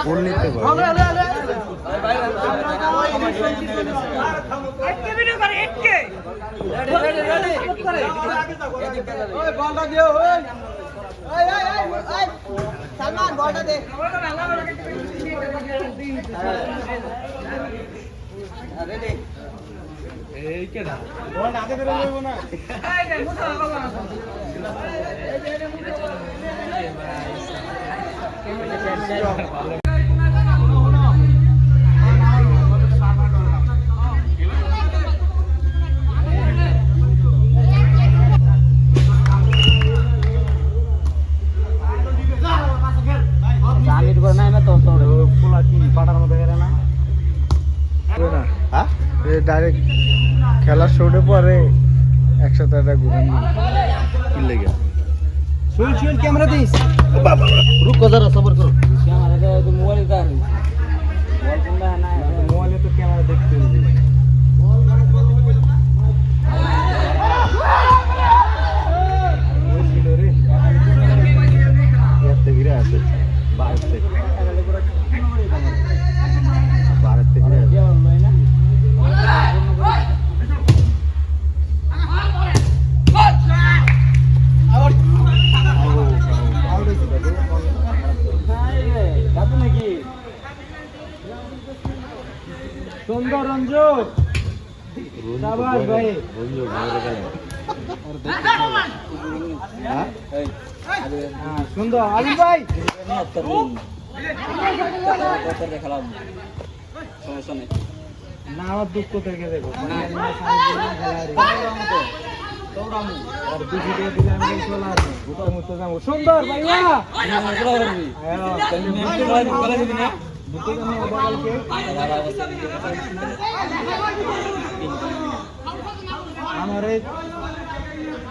ফুল নিতে সালমান বলটা দে রেডি এই কেডা বল আগে বের হইব না এই দে মুঠা বাবা ডাইরেক্ট খেলার শুরুর পরে একসাথে একটা ঘুরে কি লেগে শুন শুন ক্যামেরা দিস রুকো জরা সবর করো মোবাইল কার মোবাইলে তো ক্যামেরা দেখতে হবে ঘিরে আছে ভারত থেকে সুন্দর রঞ্জু শাবাশ ভাই রঞ্জু সুন্দর আলী ভাই সমস্যা নেই না আমার দুঃখ থেকে দেখো সুন্দর ভাইয়া আমার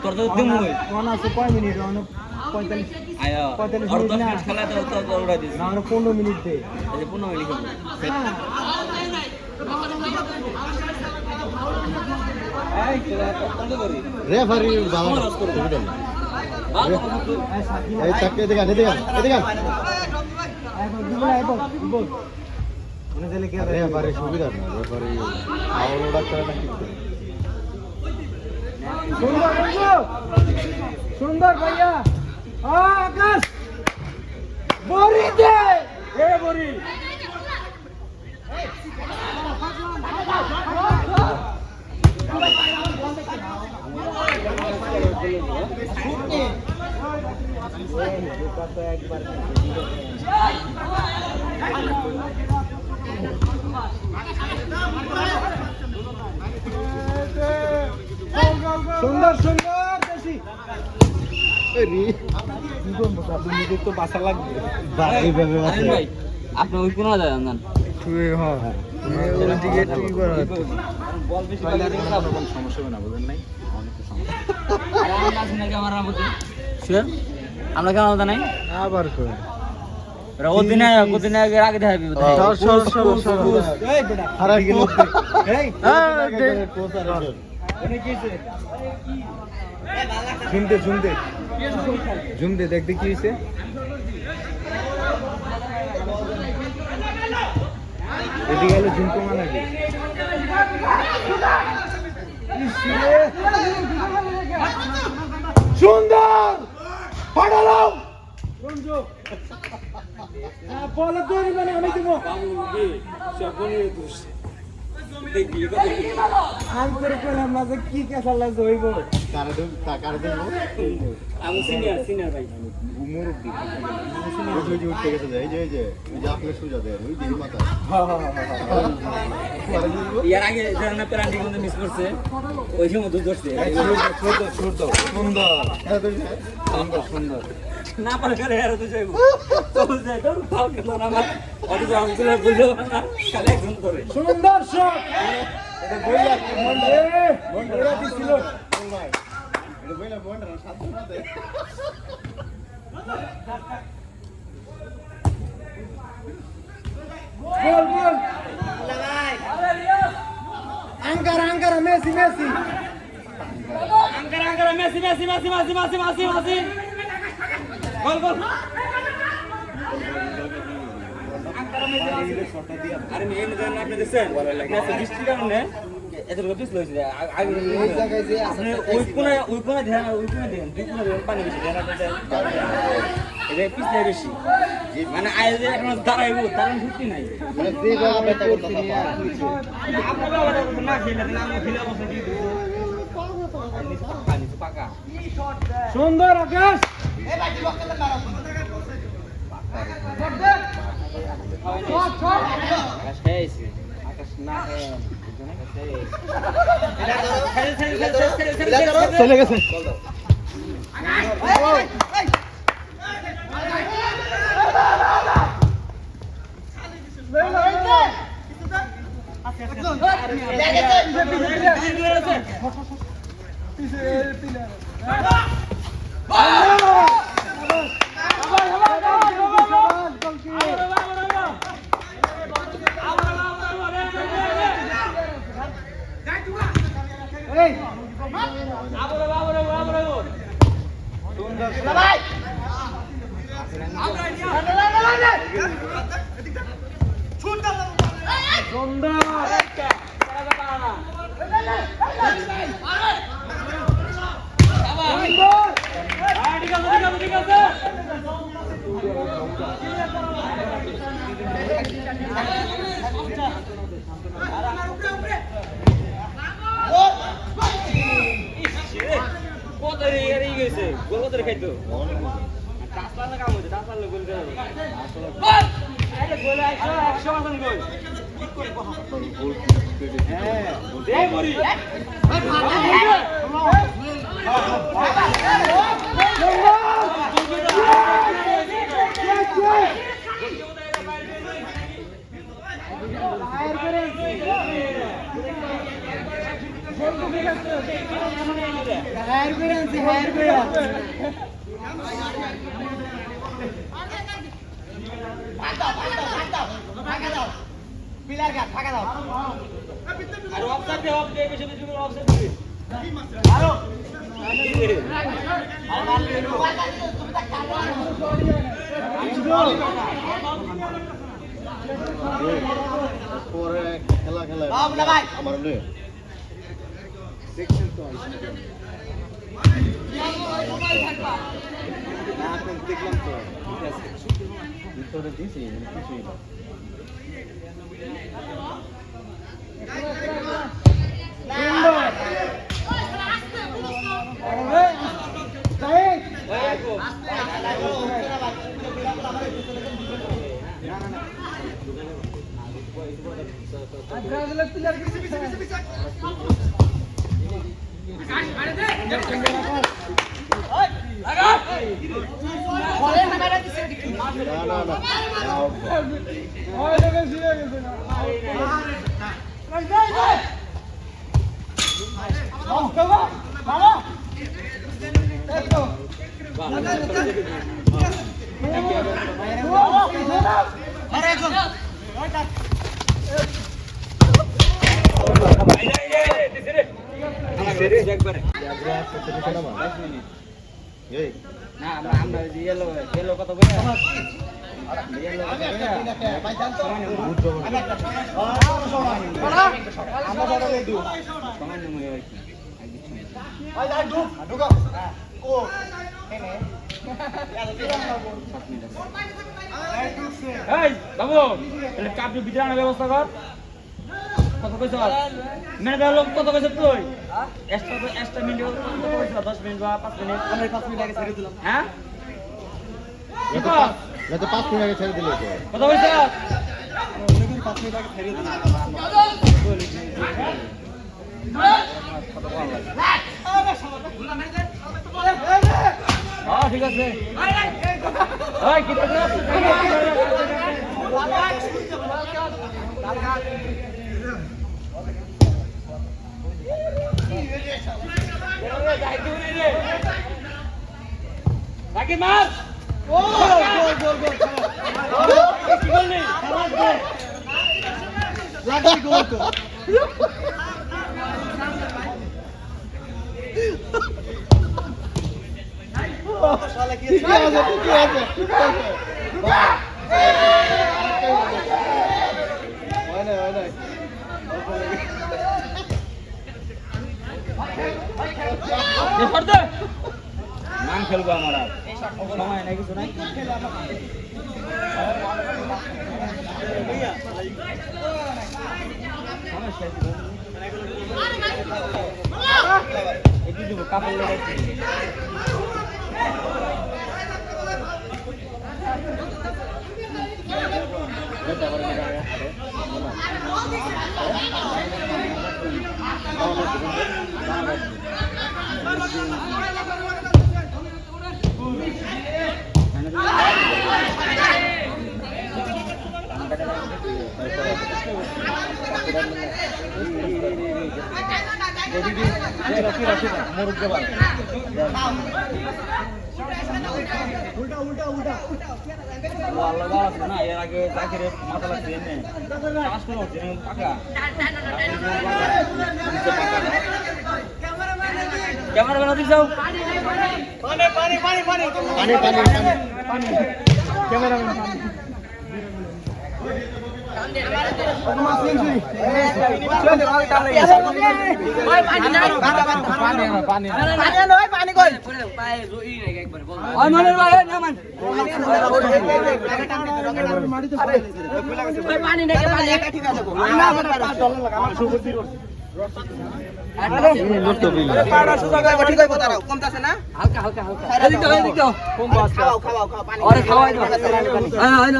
তোর তো দিন হই কোন আছে কয় মিনিট 45 আয়া 45 আর মিনিট 10 না মিনিট খেলা তো উড়াই দিস না 15 মিনিট দে এই 15 মিনিট খেলবো এই তোরা কত করি রেফারি বাবা এই তাকে দেখা দেখা দেখা রেফারি সুবিধা না রেফারি আউট ডাক্তার না কি সুন্দর সুন্দর ভাইয়া আকাশ বড়ি দে এ বড়ি সুন্দর সুন্দর দেশি তো বাসা লাগবে ভাই আপনি ওই কোন যায় জানেন তুই হ্যাঁ ওইদিকে তুই কর বল বেশি কোনো সমস্যা হবে না বুঝেন নাই অনেক সমস্যা আর আমরা আছি নাকি আমার মধ্যে শিওর আমরা কেন আমাদের নাই আবার কর ওদিন আগে আগে দেখাবি এই বেটা হারা গেল এই শুনতে শুনতে ঝুমতে দেখতে কি হয়েছে এদিকে গেলে ঝুমকো মা নাকি সুন্দর পাঠালাম রঞ্জু বলে তৈরি মানে আমি দিব আমি করে পেলাম না যে কি কেসার লাগছে হইব কার দেব আমি সিনিয়র ভাই মুরব্বি ওই যে উঠতে গেছে এই যে আপনি সুজা দেন ওই দিন মাথা ইয়ার আগে জানা প্যারান্টি কিন্তু মিস করছে ওই সময় দুধ ধরছে সুন্দর সুন্দর না পারে করে আর তো যাইবো চল যাই তো ফাল কেন আমার অত আমগুলো বুঝলো না খালি একজন করে সুন্দর শট এটা বইলা মন্ডে দিছিল ভাই এটা বইলা বন্ড না সাথে সাথে গোল গোল আঙ্কার মেসি আঙ্কারা মেসি গোল গোল আরে মেয়ে মেয়ে না আপনি দেখছেন ম্যাচে বৃষ্টির কারণে এত রোদিস লইছে আগে এই জায়গায় যে আছে ওই কোণে ধ্যান দুই কোণে ধ্যান পানি বেশি ধ্যান আছে এটা পিছনে বেশি মানে আয় যে এখন দাঁড়াইবো তার ছুটি নাই মানে যে জায়গা ব্যথা করতে আপনারা বাবা না খেলে না আমরা খেলে বসে কি পানি পাকা সুন্দর আকাশ আকাশ না চলে গেছে পরে খেলা আমার লয়ে দেখলাম তো ভিতরে দিয়েছি কিছুই না না আমরা ইয়েলো কত বলে কাপড় ভিতরে আনার ব্যবস্থা কর কত কইছ ম্যানেজার লোক কত কইছ তুই এক্সট্রা মিনিট কত কইছ 10 মিনিট বা 5 মিনিট আমি 5 মিনিট আগে ছেড়ে দিলাম হ্যাঁ কি কর না তো 5 মিনিট আগে ছেড়ে দিলে তো কত কইছ 5 মিনিট আগে ছেড়ে দিলাম হ্যাঁ ঠিক আছে ওই কি করছ Lagi mas. Oh, gol. Gol nih. Lagi gol tuh. ঠিকই আছে ঠিকই আছে বাহ হয় না নাম খেলবো আমার আর সময় নাই কিছু নাই কাপড় লাগাইছি না এর আগে জাকিরে মাথা লাগছে এমনি চাষ করে হচ্ছে পাকা ক্যামেরা বানা দিছাও পানি পানি পানি পানি পানি পানি পানি ক্যামেরা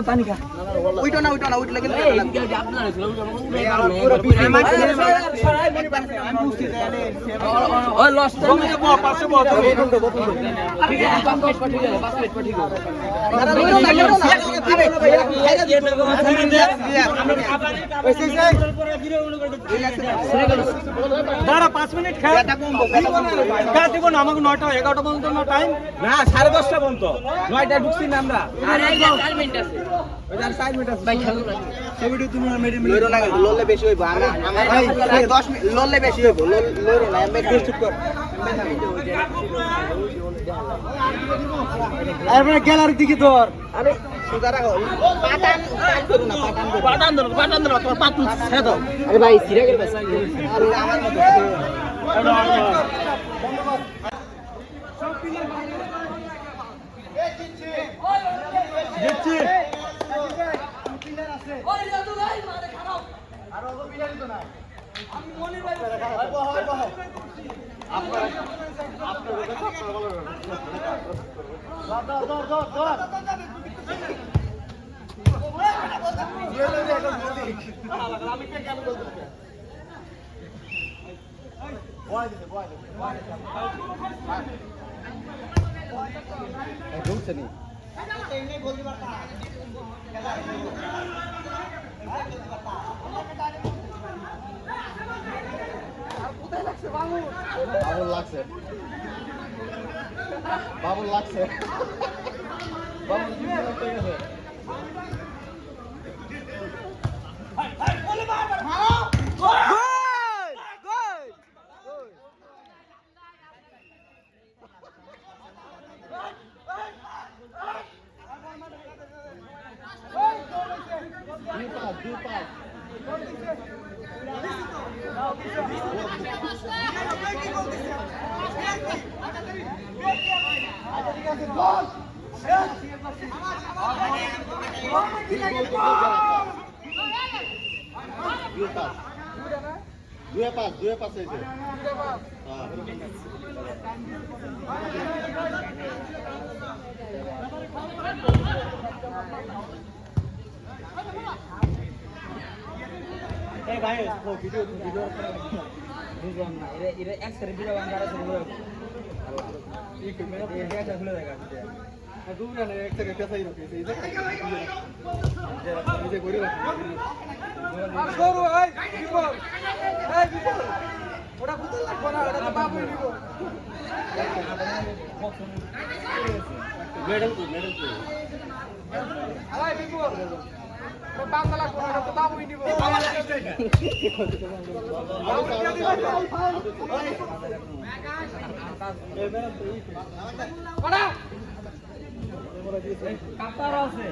পানি খা উইটো না উঠলে কিন্তু দাঁড়া 5 মিনিট খেলা দিব না আমাকে 9টা 11টা পর্যন্ত না টাইম না 10:30টা পর্যন্ত 9টায় ঢুকছি না আমরা আরে 4 মিনিট আছে ওই 4 মিনিট আছে ভাই খেলো না ছবিটা তুমি লইরো না লললে বেশি হইবো আমার ভাই 10 মিনিট লললে বেশি হইবো লইরো না আমি টেস্ট কর আরে গ্যালারি দিকে তোর আরে সুদা রাখো পাটান ধরো তোমার পাতু ছেদ আরে ভাই সিরা গেল ভাই আরে আমার মতো জিতছি ওই দাদু ভাই মানে খারাপ আর ওগো বিলাই তো না আমি মনির ভাই আপনার ঢুকছে নি বাবুল লাগছে বাবুল লাগছে বাবুল গেছে দুয়ে পাস হয়েছে বুঝলাম না এরা একসাথে ভিডিও বানাতে আর শুরু করে এই ক্যামেরা খুলে দেখা দুটা না এক থেকে পেছাই রাখে এই যে করে রাখে সরু এই বিপদ ওটা বুঝতে লাগবে না ওটা তো বাবুই দিব মেডেল কো আরে বিপদ কাতার আছে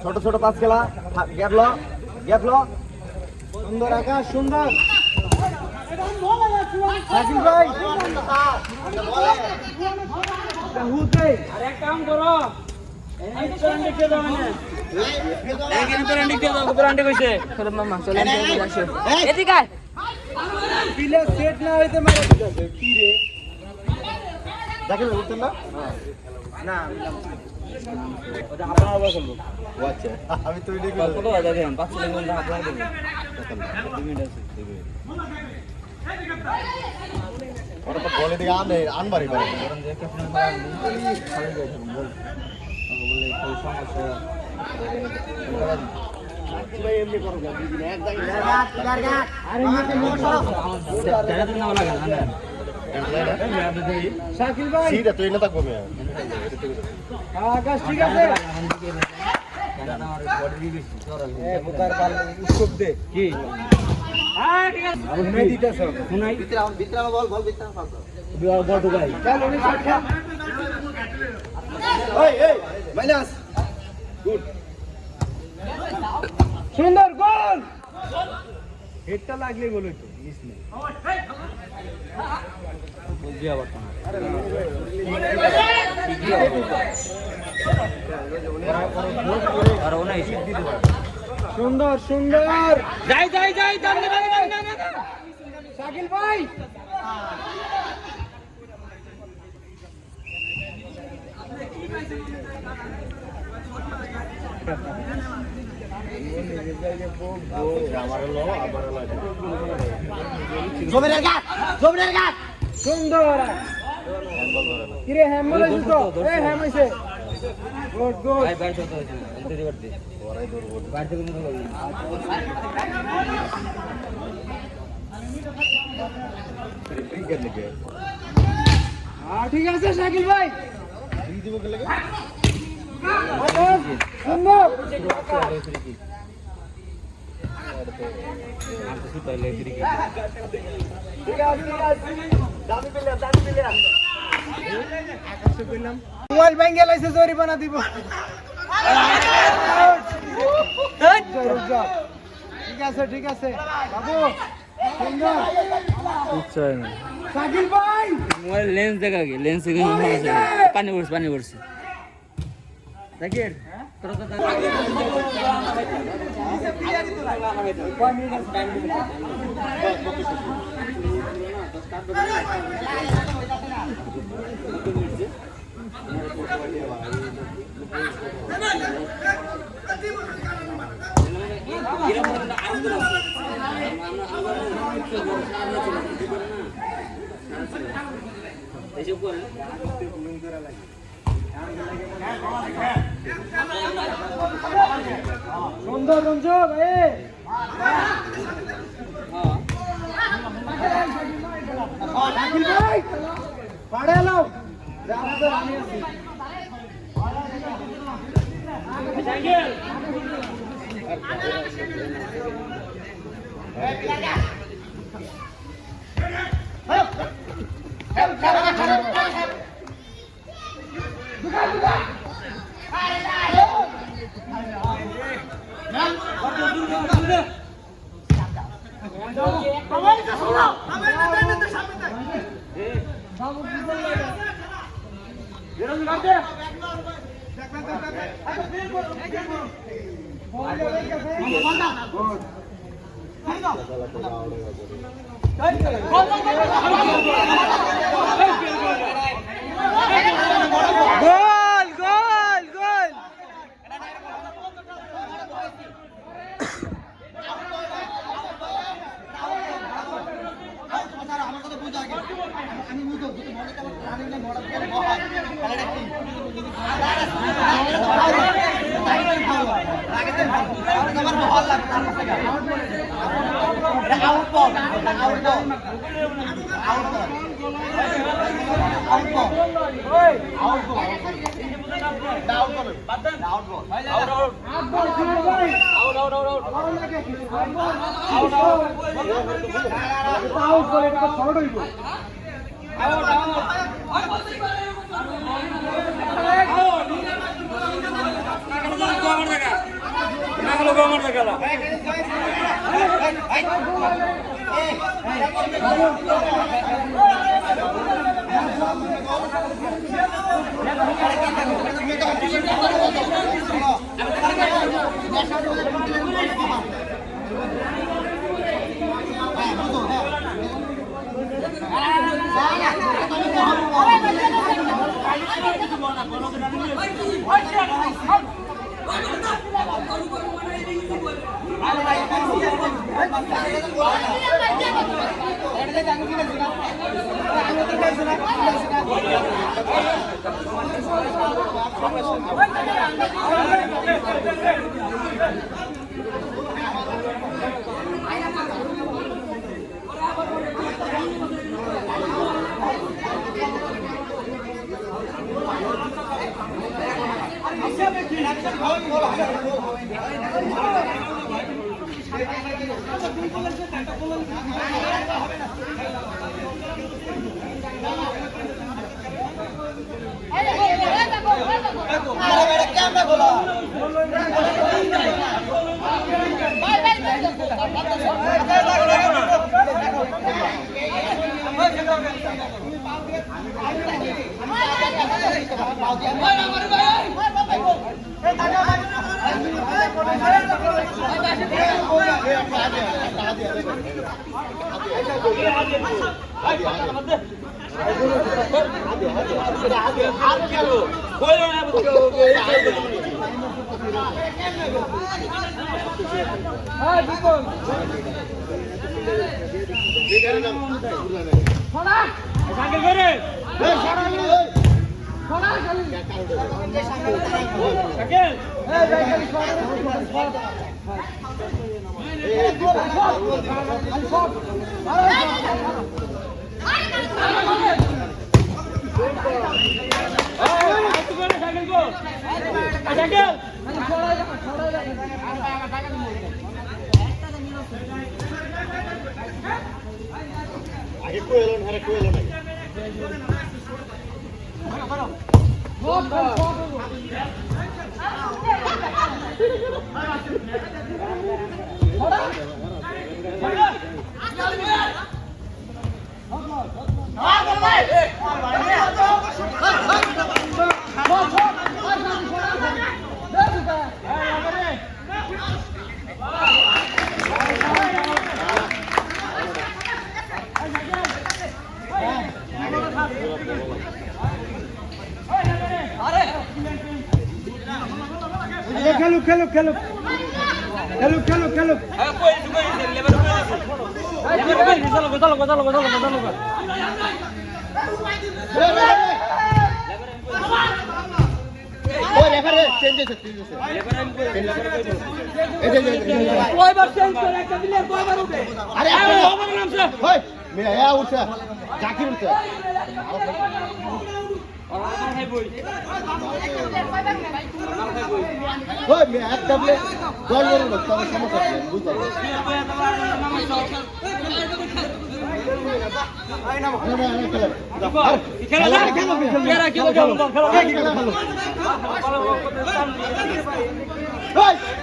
ছোট ছোট পাঁচ খেলা গ্যাপ লো সুন্দর আকাশ সুন্দর সাকিব ভাই আর এক কাম করো সেট না হইতে মারা দিতেছে কি রে দেখেন উঠতেন না না আচ্ছা আমি তো এটা দেখেন 5 মিনিট মধ্যে আপনারা দেবেন 2 মিনিট আছে ওটা তো বলে দিকে আনবারই পারে কারণ যে ক্যাপ্টেন খালি যাই থাকুন বল বলে কোন সমস্যা ভাই এমনি করো গা দিদি এক জায়গায় আরে এমনি মোট জায়গা তো না লাগা না শাকিল ভাই সিটা তুই না থাকবো মিয়া আকাশ ঠিক আছে এ বুকার পাল উৎসব দে কি হ্যাঁ ঠিক আছে আমি নাই দিতেছ শুনাই ভিতরে বল ভিতরে ফাল বড় ভাই চল উনি শট খা এই মাইনাস গুড সুন্দর গোল হেডটা লাগলে গোল হইতো মিস নেই বুঝি আবার আর ওনা এসে দিতে পারে সুন্দর সুন্দর যাই দাম না শাকিল ভাই আমার হলো আবার হলো জমিনের গাত সুন্দর কিরে হ্যামল আছে তো এ হ্যাম আছে গুড গুড ভাই ভাই কত হয়েছে দিতে পারতে ওরাই ধরবো বাড়িতে কোনো লাগবে ক্রিকেট লিগে ঠিক আছে শাকিল ভাই ফ্রি দিব কে লাগে সুন্দর ঠিক আছে দাবি পেলে আকাশে পেলাম মোবাইল ব্যাংকে লাইসে জরিমানা দিব ঠিক আছে বাবু সুন্দর শাকিল ভাই মোবাইল লেন্স দেখা গে লেন্স থেকে পানি পড়ছে দেখেন তোরা তো সুন্দর রঞ্জক শাকিল ভাই পাড়ে এলাও আমি আছি গোল গোল গোল আগে কোয়েলন হারে কোয়েলন আগে খেলুক খেলুক খেলুক খেলুক খেলুক খেলুক ওই রেফারি চেঞ্জ হয়েছে কয়বার চেঞ্জ করে একটা প্লেয়ার কয়বার উঠে আরে ওভার নামছে ওই মেয়া উঠছে জাকির উঠছে ওই একটা প্লেট 10 জনের লোক তার সমস্যা নেই বুঝতে পারছো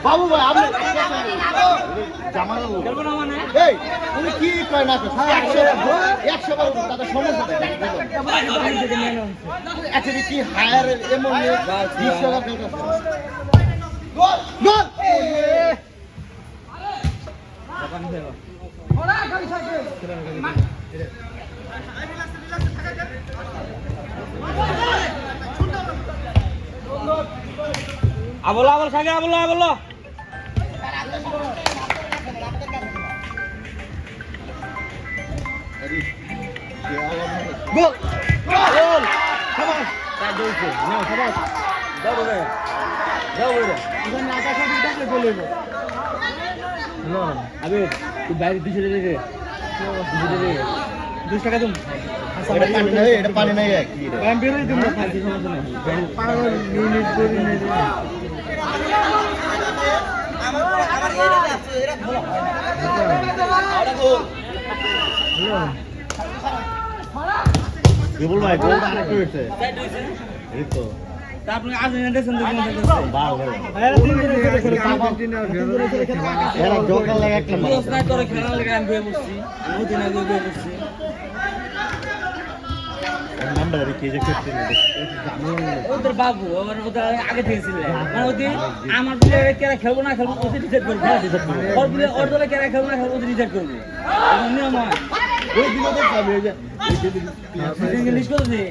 বাবু ভাই আপনি জামানা এই তুমি কি কয় না 100 বার তাদের সমস্যা দেয় অ্যাকচুয়ালি কি হায়ার এমন 20 টাকা ফেলতেছে গোল গোল আবলা আবল সাগে আবলা আবলা গোল গোল খাবার তাই দৌড়ছে নাও খাবার দাও রে দাও রে এখানে আকাশ আদি দেখলে গোল হইব হ্যালো আবে তুই বাইরে 200 টাকা দে 200 টাকা দিম এটা পানি নাই কি রে আমি বের হই দিম না খালি সমস্যা নাই পাগল মিনিট করি নাই আমার এরা আছে এরা ভালো হয় বিপুল ভাই গোলটা আরেকটু হয়েছে এই তো আপনি আজ এনেছেন দেখুন বাল ভাই এরা জোকার লাগে একটা মার দোস্ত নাই তোর খেলা লাগে আমি বয়ে বসছি আমি দিন আগে বয়ে বসছি নাম্বার কি যে করতে ওদের বাবু ওদের আগে থেকে ছিল মানে ওদের আমার প্লেয়ারে কেরা খেলবো না খেলবো ওদের ডিসাইড করবে ওর প্লেয়ার ওর দলে কেরা খেলবো না খেলবো ওদের ডিসাইড করবে এমন নিয়ম হয় ওই দিন তো খাবে এই যে ইংলিশ করে দে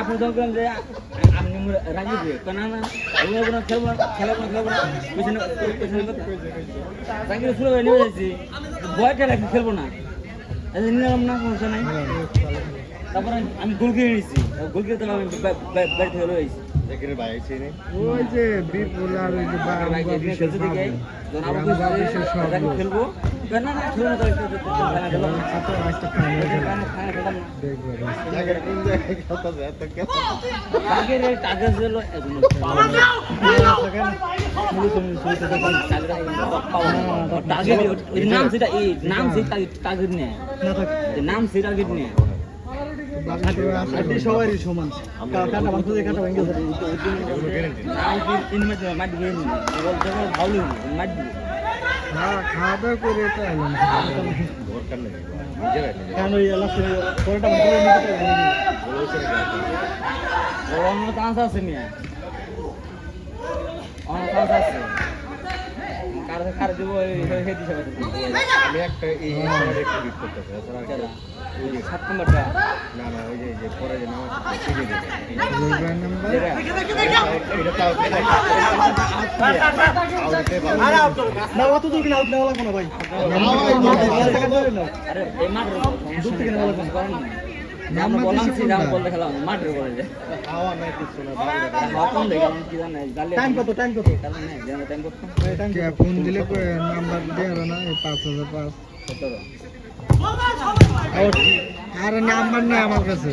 আপনি দেখবেন যে আপনি রাজি দিয়ে কেন না খেলবো না খেলবো না পিছনে রাজি শুরু হয়ে নিয়ে যাচ্ছি বয়টা রাখি খেলবো না নিলাম না সমস্যা নাই তারপরে আমি গোল কিনে নিয়েছি গোল কিনে আমি বাড়ি থেকে রয়েছি দেখের ভাই আছে নে ওই যে বিপুল আর ওই যে খেলবো না না খেলবো না জায়গার কোন জায়গায় খেলতেছে এত কেন আগের টাকা ছিল নাম সেটা এই নাম সেটা টার্গেট নেয় নাম সেটা টার্গেট নেয় সবারই সমান কাটা মাংস দিয়ে কাটা ভেঙে যায় হ্যাঁ খাওয়া দাওয়া করে এটা এলাম দরকার নেই নিজের কারণ ওই এলাকা পরেটা অন্য চান্স আছে মিয়া অন্য চান্স আছে কার দিব হেদি সবাই আমি একটা এই সময় একটু বিট করতেছে এছাড়া ওই যে 7 নম্বরটা না না ওই যে পরে যে নাম শিখে দিবে নাম্বার এটা তাও না অত দূর কিনা আউট নেওয়া লাগবে না ভাই আরে এই মাঠের দূর থেকে নেওয়া লাগবে করেন না আমরা বললাম সিধা বল দেখালাম মাঠের বলে যে খাওয়া নাই কিছু না হাতন দেখালাম কি জানে জালে টাইম কত কারণ না জানে টাইম কত ফোন দিলে নাম্বার দেওয়া না এই 5005 আরে নাম্বার নেই আমার কাছে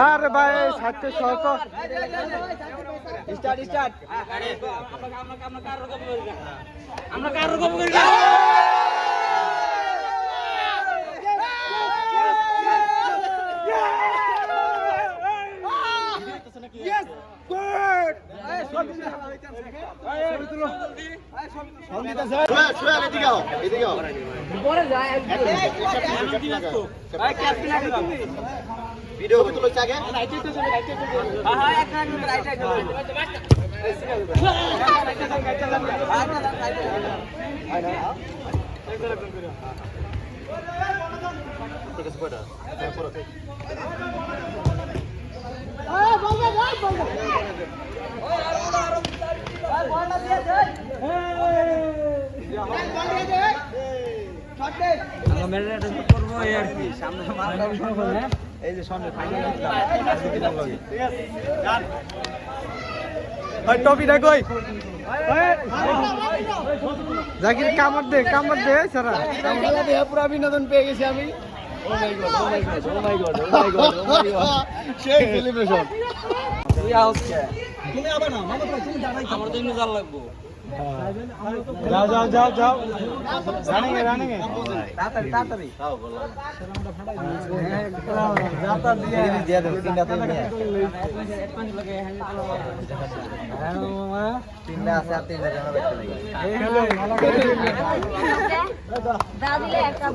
আরে ভাই সাথে শত স্টার্ট আমরা কার রকম করি ভিডিও তুলো চাগে তোর কাছে কয়টা? পড়া থেকে। আমরা মেরে এটা করবো এই আর কি সামনে এই যে সামনে ফাইনাল টপিটা কই জাকির কামড় দে সারা পুরো বিনোদন পেয়ে গেছি আমি। ও মাই গড, ও মাই গড, ও মাই গড, ও মাই গড, ও মাই গড। সেই সেলিব্রেশন। তুই আউটকে তুমি আবার না মামা তুমি দাঁড়াই আমার তো ইনু জাল লাগবো যাও রানিং তাড়াতাড়ি তাও বললাম। যাতা দিয়ে দে তিনটা তো নিয়ে তিনটা আছে আর তিনটা জানা দেখতে লাগি দা দিলে একটা